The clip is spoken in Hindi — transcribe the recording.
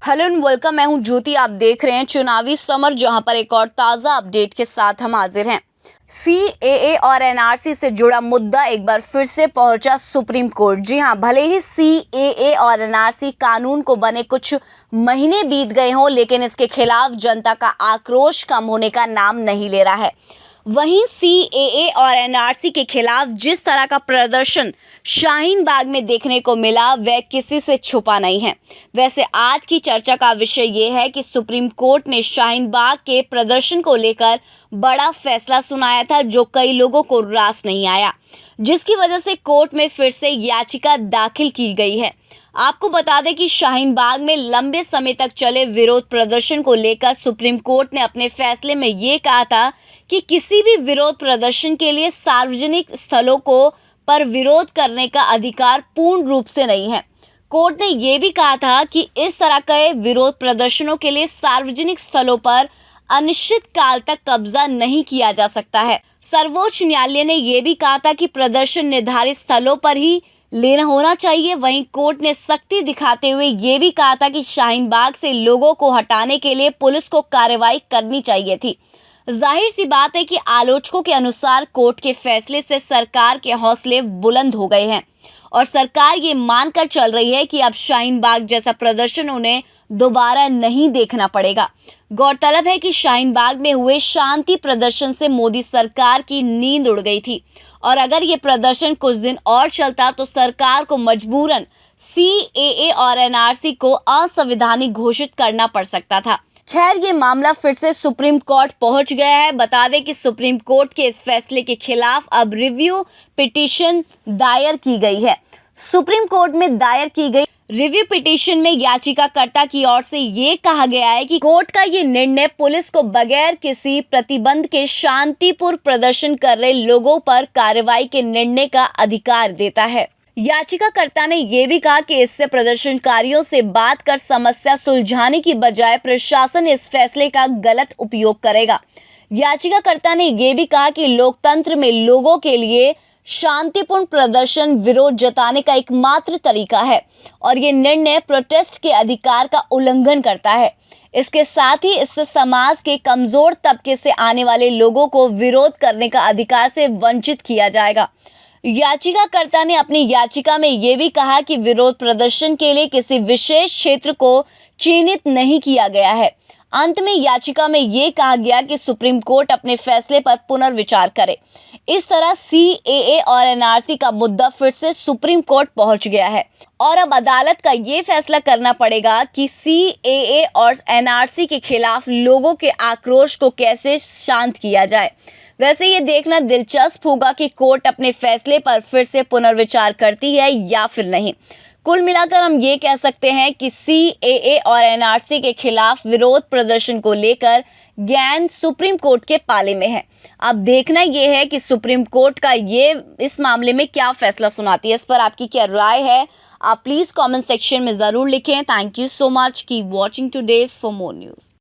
Hello and welcome. मैं हूं ज्योति। आप देख रहे हैं चुनावी समर, जहां पर एक और ताज़ा अपडेट के साथ हम हाजिर हैं। सीएए और एनआरसी से जुड़ा मुद्दा एक बार फिर से पहुंचा सुप्रीम कोर्ट। जी हां, भले ही सीएए और एनआरसी कानून को बने कुछ महीने बीत गए हों, लेकिन इसके खिलाफ जनता का आक्रोश कम होने का नाम नहीं ले रहा है। वहीं सीएए और एनआरसी के खिलाफ जिस तरह का प्रदर्शन शाहीन बाग में देखने को मिला, वह किसी से छुपा नहीं है। वैसे आज की चर्चा का विषय ये है कि सुप्रीम कोर्ट ने शाहीन बाग के प्रदर्शन को लेकर बड़ा फैसला सुनाया था, जो कई लोगों को रास नहीं आया, जिसकी वजह से कोर्ट में फिर से याचिका दाखिल की गई है। आपको बता दें कि शाहीन बाग में लंबे समय तक चले विरोध प्रदर्शन को लेकर सुप्रीम कोर्ट ने अपने फैसले में ये कहा था कि किसी भी विरोध प्रदर्शन के लिए सार्वजनिक स्थलों को पर विरोध करने का अधिकार पूर्ण रूप से नहीं है। कोर्ट ने यह भी कहा था कि इस तरह के विरोध प्रदर्शनों के लिए सार्वजनिक स्थलों पर अनिश्चित काल तक कब्जा नहीं किया जा सकता है। सर्वोच्च न्यायालय ने यह भी कहा था कि प्रदर्शन निर्धारित स्थलों पर ही लेना होना चाहिए। वहीं कोर्ट ने सख्ती दिखाते हुए ये भी कहा था कि शाहीन बाग से लोगों को हटाने के लिए पुलिस को कार्रवाई करनी चाहिए थी। जाहिर सी बात है कि आलोचकों के अनुसार कोर्ट के फैसले से सरकार के हौसले बुलंद हो गए हैं और सरकार ये मानकर चल रही है कि अब शाहीन बाग जैसा प्रदर्शन उन्हें दोबारा नहीं देखना पड़ेगा। गौरतलब है कि शाहीन बाग में हुए शांति प्रदर्शन से मोदी सरकार की नींद उड़ गई थी और अगर ये प्रदर्शन कुछ दिन और चलता तो सरकार को मजबूरन सीएए और एनआरसी को असंवैधानिक घोषित करना पड़ सकता था। खैर, ये मामला फिर से सुप्रीम कोर्ट पहुंच गया है। बता दें कि सुप्रीम कोर्ट के इस फैसले के खिलाफ अब रिव्यू पिटीशन दायर की गई है। सुप्रीम कोर्ट में दायर की गई रिव्यू पिटीशन में याचिकाकर्ता की ओर से ये कहा गया है कि कोर्ट का ये निर्णय पुलिस को बगैर किसी प्रतिबंध के शांतिपूर्ण प्रदर्शन कर रहे लोगों पर कार्रवाई के निर्णय का अधिकार देता है। याचिकाकर्ता ने यह भी कहा कि इससे प्रदर्शनकारियों से बात कर समस्या सुलझाने की बजाय प्रशासन इस फैसले का गलत उपयोग करेगा। याचिकाकर्ता ने यह भी कहा कि लोकतंत्र में लोगों के लिए शांतिपूर्ण प्रदर्शन विरोध जताने का एकमात्र तरीका है और ये निर्णय प्रोटेस्ट के अधिकार का उल्लंघन करता है। इसके साथ ही इससे समाज के कमजोर तबके से आने वाले लोगों को विरोध करने का अधिकार से वंचित किया जाएगा। याचिकाकर्ता ने अपनी याचिका में यह भी कहा कि विरोध प्रदर्शन के लिए किसी विशेष क्षेत्र को चिन्हित नहीं किया गया है। अंत में याचिका में यह कहा गया कि सुप्रीम कोर्ट अपने फैसले पर पुनर्विचार करे। इस तरह सीएए और एनआरसी का मुद्दा फिर से सुप्रीम कोर्ट पहुंच गया है और अब अदालत का ये फैसला करना पड़ेगा कि सीएए और एनआरसी के खिलाफ लोगों के आक्रोश को कैसे शांत किया जाए। वैसे ये देखना दिलचस्प होगा कि कोर्ट अपने फैसले पर फिर से पुनर्विचार करती है या फिर नहीं। कुल मिलाकर हम ये कह सकते हैं कि सीएए और एनआरसी के खिलाफ विरोध प्रदर्शन को लेकर गेंद सुप्रीम कोर्ट के पाले में है। अब देखना ये है कि सुप्रीम कोर्ट का ये इस मामले में क्या फैसला सुनाती है। इस पर आपकी क्या राय है, आप प्लीज़ कमेंट सेक्शन में ज़रूर लिखें। Thank you so much. Keep watching today's for more news.